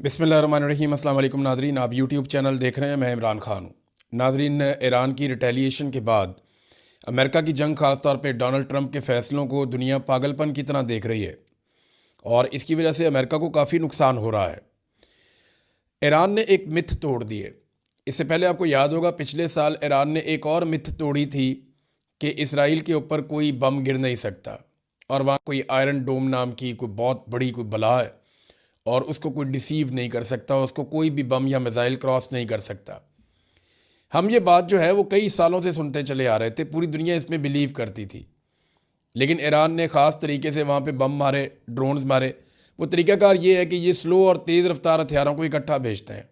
बिस्मिल्लाहिर्रहमानिर्रहीम। अस्सलाम वालेकुम नाज़रीन, आप यूट्यूब चैनल देख रहे हैं। मैं इमरान ख़ान हूँ। नाज़रीन, ईरान की रिटेलिएशन के बाद अमेरिका की जंग ख़ास तौर पे डोनाल्ड ट्रंप के फ़ैसलों को दुनिया पागलपन की तरह देख रही है और इसकी वजह से अमेरिका को काफ़ी नुकसान हो रहा है। ईरान ने एक मिथ तोड़ दी है। इससे पहले आपको याद होगा पिछले साल ईरान ने एक और मिथ तोड़ी थी कि इसराइल के ऊपर कोई बम गिर नहीं सकता और वहाँ कोई आयरन डोम नाम की कोई बहुत बड़ी कोई बला है और उसको कोई डिसीव नहीं कर सकता, उसको कोई भी बम या मिसाइल क्रॉस नहीं कर सकता। हम ये बात जो है वो कई सालों से सुनते चले आ रहे थे, पूरी दुनिया इसमें बिलीव करती थी। लेकिन ईरान ने ख़ास तरीके से वहाँ पे बम मारे, ड्रोन्स मारे। वो तरीक़ाकार ये है कि ये स्लो और तेज़ रफ्तार हथियारों को इकट्ठा भेजते हैं।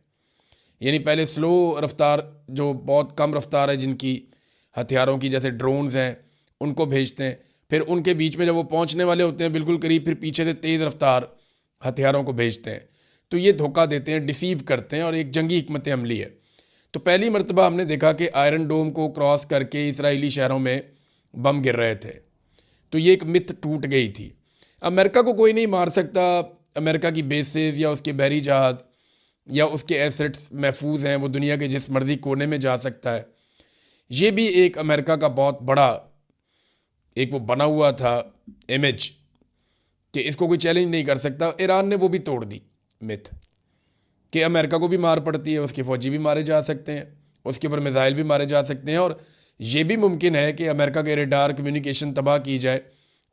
यानी पहले स्लो रफ्तार, जो बहुत कम रफ्तार है जिनकी हथियारों की, जैसे ड्रोन्स हैं, उनको भेजते हैं। फिर उनके बीच में जब वो पहुँचने वाले होते हैं बिल्कुल करीब, फिर पीछे से तेज़ रफ्तार हथियारों को भेजते हैं। तो ये धोखा देते हैं, डिसीव करते हैं और एक जंगी हिकमत अमली है। तो पहली मर्तबा हमने देखा कि आयरन डोम को क्रॉस करके इसराइली शहरों में बम गिर रहे थे। तो ये एक मिथ टूट गई थी। अमेरिका को कोई नहीं मार सकता। अमेरिका की बेसेस या उसके बहरी जहाज़ या उसके एसेट्स महफूज हैं, वो दुनिया के जिस मर्जी कोने में जा सकता है। ये भी एक अमेरिका का बहुत बड़ा एक वो बना हुआ था इमेज कि इसको कोई चैलेंज नहीं कर सकता। ईरान ने वो भी तोड़ दी मिथ कि अमेरिका को भी मार पड़ती है, उसके फ़ौजी भी मारे जा सकते हैं, उसके ऊपर मिसाइल भी मारे जा सकते हैं और ये भी मुमकिन है कि अमेरिका के रेडार कम्युनिकेशन तबाह की जाए,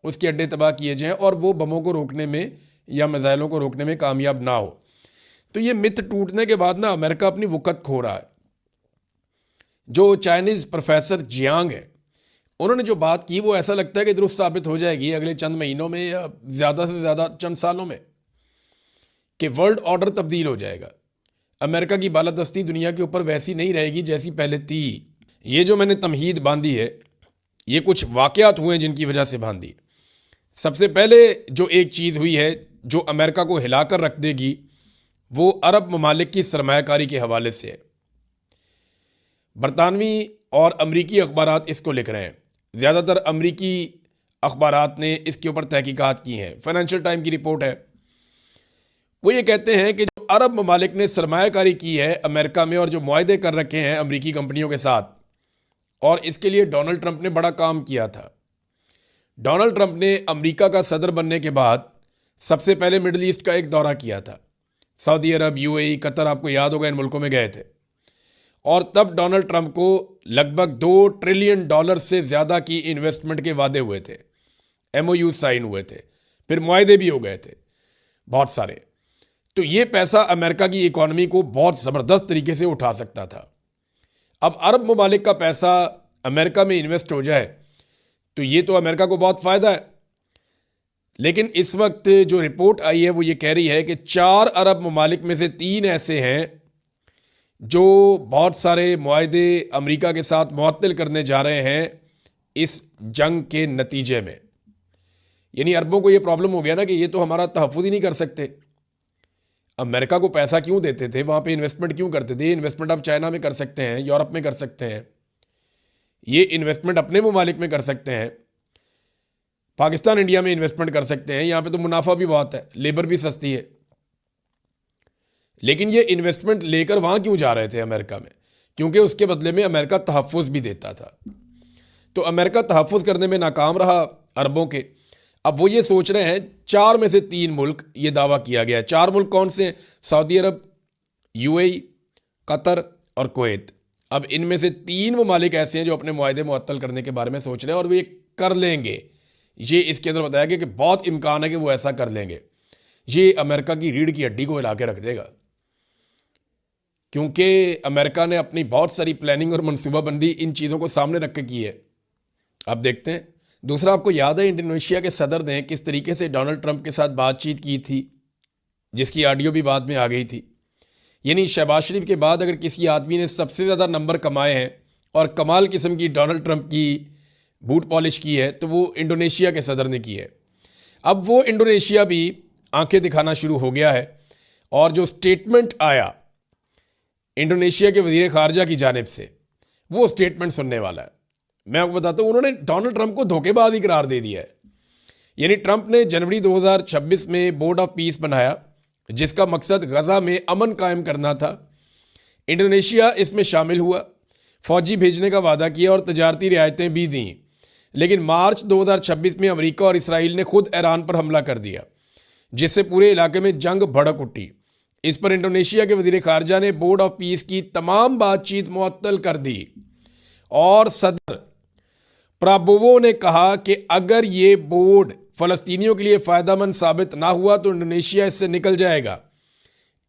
उसके अड्डे तबाह किए जाएँ और वो बमों को रोकने में या मिसाइलों को रोकने में कामयाब ना हो। तो ये मिथ टूटने के बाद ना अमेरिका अपनी वक़्त खो रहा है। जो चाइनीज़ प्रोफेसर जियांग है, उन्होंने जो बात की वो ऐसा लगता है कि दुरुस्त साबित हो जाएगी अगले चंद महीनों में या ज़्यादा से ज़्यादा चंद सालों में, कि वर्ल्ड ऑर्डर तब्दील हो जाएगा। अमेरिका की बालादस्ती दुनिया के ऊपर वैसी नहीं रहेगी जैसी पहले थी। ये जो मैंने तमहीद बांधी है, ये कुछ वाक़यात हुए हैं जिनकी वजह से बांधी। सबसे पहले जो एक चीज़ हुई है जो अमेरिका को हिलाकर रख देगी, वो अरब ममालिक की सरमायाकारी के हवाले से है। बरतानवी और अमरीकी अखबारात इसको लिख रहे हैं। ज़्यादातर अमरीकी अखबारात ने इसके ऊपर तहकीकात की हैं। फाइनेंशियल टाइम की रिपोर्ट है। वो ये कहते हैं कि जो अरब ममालिक ने सरमायाकारी की है अमेरिका में और जो मुआहदे कर रखे हैं अमरीकी कंपनियों के साथ, और इसके लिए डोनाल्ड ट्रंप ने बड़ा काम किया था। डोनाल्ड ट्रंप ने अमरीका का सदर बनने के बाद सबसे पहले मिडल ईस्ट का एक दौरा किया था। सऊदी अरब, यूएई, कतर, आपको याद होगा इन मुल्कों में गए थे। और तब डोनाल्ड ट्रंप को लगभग $2 ट्रिलियन से ज़्यादा की इन्वेस्टमेंट के वादे हुए थे, MOU साइन हुए थे, फिर मुआहदे भी हो गए थे बहुत सारे। तो ये पैसा अमेरिका की इकॉनमी को बहुत ज़बरदस्त तरीके से उठा सकता था। अब अरब ममालिक का पैसा अमेरिका में इन्वेस्ट हो जाए तो ये तो अमेरिका को बहुत फ़ायदा है। लेकिन इस वक्त जो रिपोर्ट आई है वो ये कह रही है कि 4 अरब ममालिक में से 3 ऐसे हैं जो बहुत सारे मुआहदे अमेरिका के साथ मुअत्तल करने जा रहे हैं इस जंग के नतीजे में। यानी अरबों को ये प्रॉब्लम हो गया ना कि ये तो हमारा तहफ़्फ़ुज़ ही नहीं कर सकते। अमेरिका को पैसा क्यों देते थे, वहाँ पे इन्वेस्टमेंट क्यों करते थे? इन्वेस्टमेंट अब चाइना में कर सकते हैं, यूरोप में कर सकते हैं, ये इन्वेस्टमेंट अपने ममालिक में कर सकते हैं, पाकिस्तान इंडिया में इन्वेस्टमेंट कर सकते हैं। यहाँ पे तो मुनाफा भी बहुत है, लेबर भी सस्ती है। लेकिन ये इन्वेस्टमेंट लेकर वहाँ क्यों जा रहे थे अमेरिका में? क्योंकि उसके बदले में अमेरिका तहफ़्फ़ुज़ भी देता था। तो अमेरिका तहफ़्फ़ुज़ करने में नाकाम रहा अरबों के। अब वो ये सोच रहे हैं, 4 में से 3 मुल्क, ये दावा किया गया है। 4 मुल्क कौन से हैं? सऊदी अरब, यूएई, कतर और कुवैत। अब इनमें से 3 ममालिक ऐसे हैं जो अपने मुआहदे मुअत्तल करने के बारे में सोच रहे हैं और वो ये कर लेंगे। ये इसके अंदर बताया गया कि बहुत इम्कान है कि वो ऐसा कर लेंगे। ये अमेरिका की रीढ़ की हड्डी को हिला के रख देगा, क्योंकि अमेरिका ने अपनी बहुत सारी प्लानिंग और मनसूबाबंदी इन चीज़ों को सामने रख के की है। अब देखते हैं। दूसरा, आपको याद है इंडोनेशिया के सदर ने किस तरीके से डोनाल्ड ट्रंप के साथ बातचीत की थी, जिसकी ऑडियो भी बाद में आ गई थी। यानी शहबाज शरीफ के बाद अगर किसी आदमी ने सबसे ज़्यादा नंबर कमाए हैं और कमाल किस्म की डोनाल्ड ट्रंप की बूट पॉलिश की है तो वो इंडोनेशिया के सदर ने की है। अब वो इंडोनेशिया भी आंखें दिखाना शुरू हो गया है और जो स्टेटमेंट आया इंडोनेशिया के वज़ीर ख़ारजा की जानिब से, वो स्टेटमेंट सुनने वाला है। मैं आपको बताता हूँ, उन्होंने डोनाल्ड ट्रंप को धोखेबाज ही करार दे दिया है। यानी ट्रंप ने जनवरी 2026 में बोर्ड ऑफ पीस बनाया, जिसका मकसद गजा में अमन कायम करना था। इंडोनेशिया इसमें शामिल हुआ, फौजी भेजने का वादा किया और तजारती रियायतें भी दी। लेकिन मार्च 2026 में अमेरिका और इसराइल ने खुद ईरान पर हमला कर दिया, जिससे पूरे इलाके में जंग भड़क उठी। इस पर इंडोनेशिया के वजीर खारजा ने बोर्ड ऑफ पीस की तमाम बातचीत मुअत्तल कर दी और सदर प्राबोवो ने कहा कि अगर ये बोर्ड फ़लस्तीनियों के लिए फ़ायदेमंद साबित ना हुआ तो इंडोनेशिया इससे निकल जाएगा।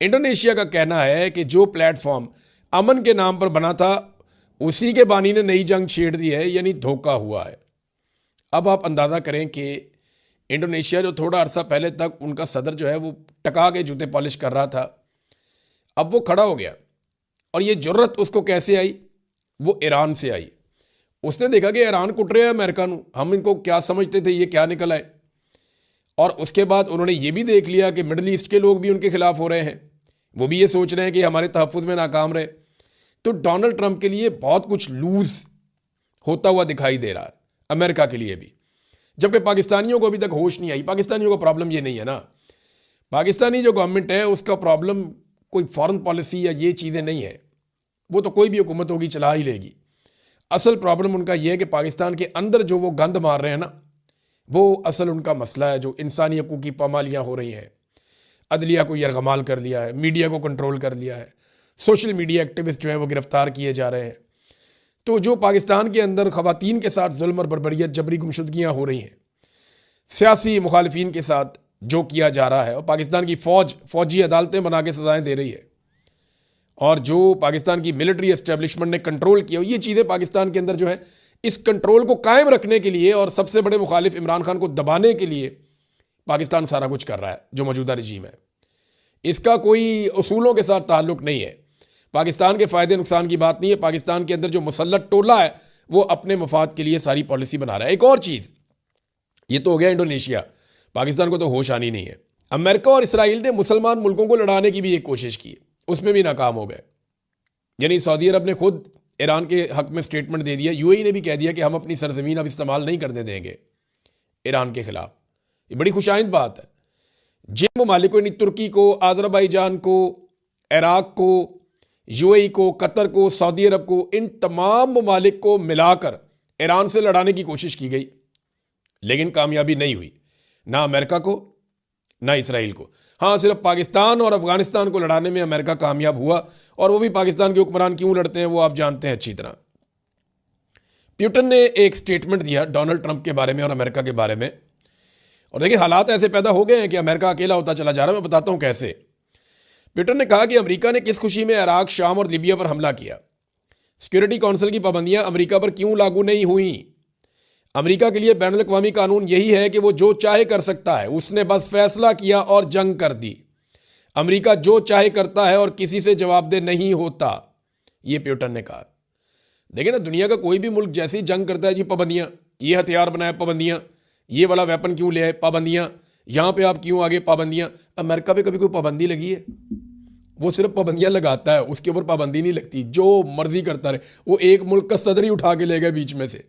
इंडोनेशिया का कहना है कि जो प्लेटफॉर्म अमन के नाम पर बना था उसी के बानी ने नई जंग छेड़ दी है, यानी धोखा हुआ है। अब आप अंदाज़ा करें कि इंडोनेशिया जो थोड़ा अरसा पहले तक उनका सदर जो है वो टका के जूते पॉलिश कर रहा था, अब वो खड़ा हो गया। और ये जुर्रत उसको कैसे आई? वो ईरान से आई। उसने देखा कि ईरान कुट रहा है अमेरिका नू, हम इनको क्या समझते थे, ये क्या निकल आए। और उसके बाद उन्होंने ये भी देख लिया कि मिडल ईस्ट के लोग भी उनके खिलाफ हो रहे हैं, वो भी ये सोच रहे हैं कि हमारे तहफ़्फ़ुज़ में नाकाम रहे। तो डोनाल्ड ट्रंप के लिए बहुत कुछ लूज़ होता हुआ दिखाई दे रहा है, अमेरिका के लिए भी। जबकि पाकिस्तानियों को अभी तक होश नहीं आई। पाकिस्तानियों का प्रॉब्लम ये नहीं है ना, पाकिस्तानी जो गवर्नमेंट है उसका प्रॉब्लम कोई फॉरेन पॉलिसी या ये चीज़ें नहीं है, वो तो कोई भी हुकूमत होगी चला ही लेगी। असल प्रॉब्लम उनका ये है कि पाकिस्तान के अंदर जो वो गंद मार रहे हैं ना, वो असल उनका मसला है। जो इंसानी हकूक़ की पामालियाँ हो रही हैं, अदलिया को यरगमाल कर दिया है, मीडिया को कंट्रोल कर लिया है, सोशल मीडिया एक्टिविस्ट जो है वो गिरफ्तार किए जा रहे हैं। तो जो पाकिस्तान के अंदर ख़वातीन के साथ जुल्म और बर्बरियत, जबरी गुमशुदगियाँ हो रही हैं, सियासी मुखालिफिन के साथ जो किया जा रहा है, और पाकिस्तान की फौजी अदालतें बना के सजाएँ दे रही है, और जो पाकिस्तान की मिलिट्री एस्टेब्लिशमेंट ने कंट्रोल किया, ये चीज़ें पाकिस्तान के अंदर जो है इस कंट्रोल को कायम रखने के लिए और सबसे बड़े मुखालिफ इमरान खान को दबाने के लिए पाकिस्तान सारा कुछ कर रहा है। जो मौजूदा रजीम है इसका कोई उसूलों के साथ ताल्लुक़ नहीं है, पाकिस्तान के फ़ायदे नुकसान की बात नहीं है। पाकिस्तान के अंदर जो मुसल्लत टोला है वो अपने मफाद के लिए सारी पॉलिसी बना रहा है। एक और चीज़, ये तो हो गया इंडोनेशिया, पाकिस्तान को तो होश आनी नहीं है। अमेरिका और इसराइल ने मुसलमान मुल्कों को लड़ाने की भी एक कोशिश की, उसमें भी नाकाम हो गए। यानी सऊदी अरब ने खुद ईरान के हक में स्टेटमेंट दे दिया, यूएई ने भी कह दिया कि हम अपनी सरजमीन अब इस्तेमाल नहीं करने देंगे ईरान के खिलाफ। ये बड़ी खुशाइंद बात है। जिन ममालिक को, यानी तुर्की को, अज़रबैजान को, इराक को, यूएई को, कतर को, सऊदी अरब को, इन तमाम ममालिक को मिलाकर ईरान से लड़ाने की कोशिश की गई, लेकिन कामयाबी नहीं हुई, ना अमेरिका को ना इसराइल को। हाँ, सिर्फ पाकिस्तान और अफगानिस्तान को लड़ाने में अमेरिका कामयाब हुआ, और वो भी पाकिस्तान के हुक्मरान क्यों लड़ते हैं वो आप जानते हैं अच्छी तरह। प्यूटन ने एक स्टेटमेंट दिया डोनाल्ड ट्रंप के बारे में और अमेरिका के बारे में, और देखिए हालात ऐसे पैदा हो गए हैं कि अमेरिका अकेला होता चला जा रहा है। मैं बताता हूँ कैसे। प्यूटन ने कहा कि अमेरिका ने किस खुशी में इराक, शाम और लीबिया पर हमला किया। सिक्योरिटी काउंसिल की पाबंदियां अमेरिका पर क्यों लागू नहीं हुई? अमेरिका के लिए बैनुल अक़वामी कानून यही है कि वो जो चाहे कर सकता है, उसने बस फैसला किया और जंग कर दी। अमेरिका जो चाहे करता है और किसी से जवाबदेह नहीं होता, ये प्यूटन ने कहा। देखिए ना, दुनिया का कोई भी मुल्क जैसे ही जंग करता है जी पाबंदियाँ, ये हथियार बनाए पाबंदियाँ, ये वाला वेपन क्यों ले आए पाबंदियाँ, यहाँ पे आप क्यों आगे पाबंदियाँ। अमेरिका पे कभी कोई पाबंदी लगी है? वो सिर्फ पाबंदियाँ लगाता है, उसके ऊपर पाबंदी नहीं लगती, जो मर्जी करता रहे। वो एक मुल्क का सदर ही उठा के ले गए बीच में से,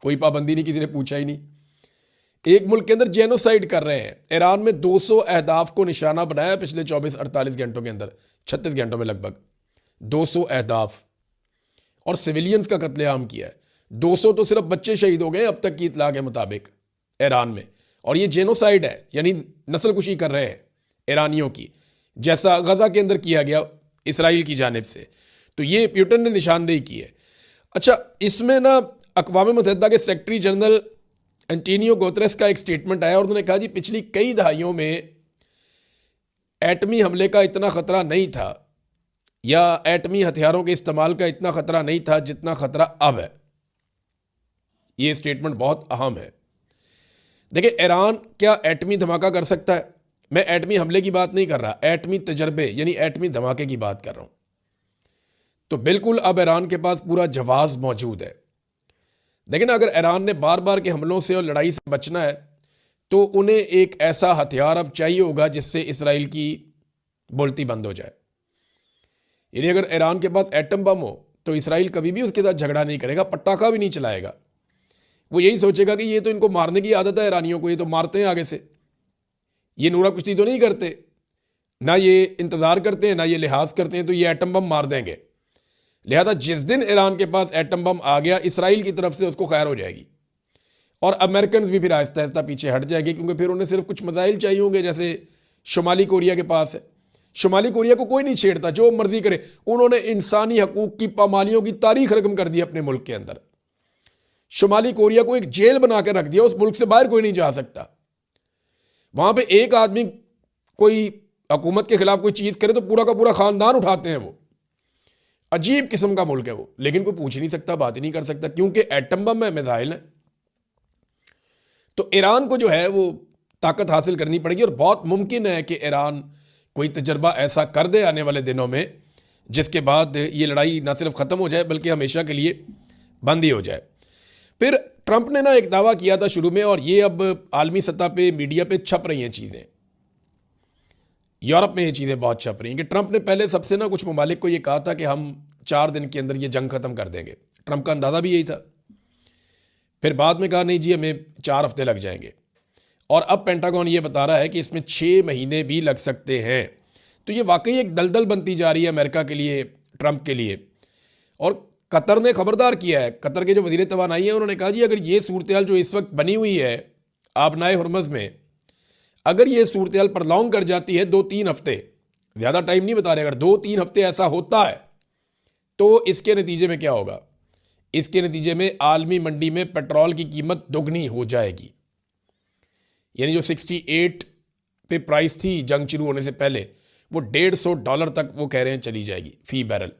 कोई पाबंदी नहीं, किसी ने पूछा ही नहीं। एक मुल्क के अंदर जेनोसाइड कर रहे हैं। ईरान में 200 अहदाफ को निशाना बनाया पिछले 24-48 घंटों के अंदर, 36 घंटों में लगभग 200 अहदाफ, और सिविलियंस का कत्लेआम किया है। 200 तो सिर्फ बच्चे शहीद हो गए अब तक की इतला के मुताबिक ईरान में, और ये जेनोसाइड है, यानी नस्लकुशी कर रहे हैं ईरानियों की, जैसा गजा के अंदर किया गया इसराइल की जानिब से। तो ये प्यूटन ने निशानदेही की है। अच्छा, इसमें ना अक़वाम मुत्तहिदा के सेक्रेटरी जनरल एंटोनियो गुतेरेस का एक स्टेटमेंट आया, और उन्होंने कहा जी पिछली कई दहाइयों में एटमी हमले का इतना ख़तरा नहीं था, या एटमी हथियारों के इस्तेमाल का इतना ख़तरा नहीं था जितना ख़तरा अब है। ये स्टेटमेंट बहुत अहम है। देखिए, ईरान क्या एटमी धमाका कर सकता है? मैं एटमी हमले की बात नहीं कर रहा, एटमी तजर्बे यानी एटमी धमाके की बात कर रहा हूँ। तो बिल्कुल अब ईरान के पास पूरा जवाब मौजूद है। लेकिन अगर ईरान ने बार बार के हमलों से और लड़ाई से बचना है तो उन्हें एक ऐसा हथियार अब चाहिए होगा जिससे इसराइल की बोलती बंद हो जाए। यानी अगर ईरान के पास एटम बम हो तो इसराइल कभी भी उसके साथ झगड़ा नहीं करेगा, पटाखा भी नहीं चलाएगा। वो यही सोचेगा कि ये तो इनको मारने की आदत है ईरानियों को, ये तो मारते हैं आगे से, ये नूरा कुश्ती तो नहीं करते। ना ये इंतज़ार करते हैं, ना ये लिहाज करते हैं, तो ये एटम बम मार देंगे। लिहाजा जिस दिन ईरान के पास एटम बम आ गया, इसराइल की तरफ से उसको खैर हो जाएगी और अमेरिकन भी फिर आहिस्ता आहिस्ता पीछे हट जाएंगे, क्योंकि फिर उन्हें सिर्फ कुछ मिसाइल चाहिए होंगे, जैसे शुमाली कोरिया के पास है। शुमाली कोरिया को कोई नहीं छेड़ता, जो मर्जी करे। उन्होंने इंसानी हकूक की पामालियों की तारीख रकम कर दी अपने मुल्क के अंदर। शुमाली कोरिया को एक जेल बना के रख दिया, उस मुल्क से बाहर कोई नहीं जा सकता। वहां पे एक आदमी कोई हुकूमत के खिलाफ कोई चीज करे तो पूरा का पूरा खानदान उठाते हैं। वो अजीब किस्म का मुल्क है वो, लेकिन कोई पूछ नहीं सकता, बात ही नहीं कर सकता, क्योंकि एटम बम है, मिसाइल है। तो ईरान को जो है वो ताकत हासिल करनी पड़ेगी और बहुत मुमकिन है कि ईरान कोई तजर्बा ऐसा कर दे आने वाले दिनों में जिसके बाद ये लड़ाई ना सिर्फ ख़त्म हो जाए बल्कि हमेशा के लिए बंद ही हो जाए। फिर ट्रंप ने ना एक दावा किया था शुरू में, और ये अब आलमी सतह पे मीडिया पे छप रही हैं चीज़ें, यूरोप में ये चीज़ें बहुत छप रही हैं कि ट्रंप ने पहले सबसे ना कुछ ममालिक को ये कहा था कि हम 4 दिन के अंदर ये जंग ख़त्म कर देंगे। ट्रंप का अंदाज़ा भी यही था। फिर बाद में कहा नहीं जी, हमें 4 हफ्ते लग जाएंगे, और अब पेंटागन ये बता रहा है कि इसमें 6 महीने भी लग सकते हैं। तो ये वाकई एक दलदल बनती जा रही है अमेरिका के लिए, ट्रंप के लिए। और कतर ने खबरदार किया है, कतर के जो वज़ीर तवानाई हैं उन्होंने कहा जी अगर ये सूरत हाल जो इस वक्त बनी हुई है आबनाए हुर्मुज़ में, अगर ये सूरत हाल प्रलॉन्ग कर जाती है 2-3 हफ्ते, ज़्यादा टाइम नहीं बता रहे, अगर 2-3 हफ्ते ऐसा होता है तो इसके नतीजे में क्या होगा? इसके नतीजे में आलमी मंडी में पेट्रोल की कीमत दोगुनी हो जाएगी। यानी जो 68 पे प्राइस थी जंग शुरू होने से पहले, वो $150 तक वो कह रहे हैं चली जाएगी फ़ी बैरल।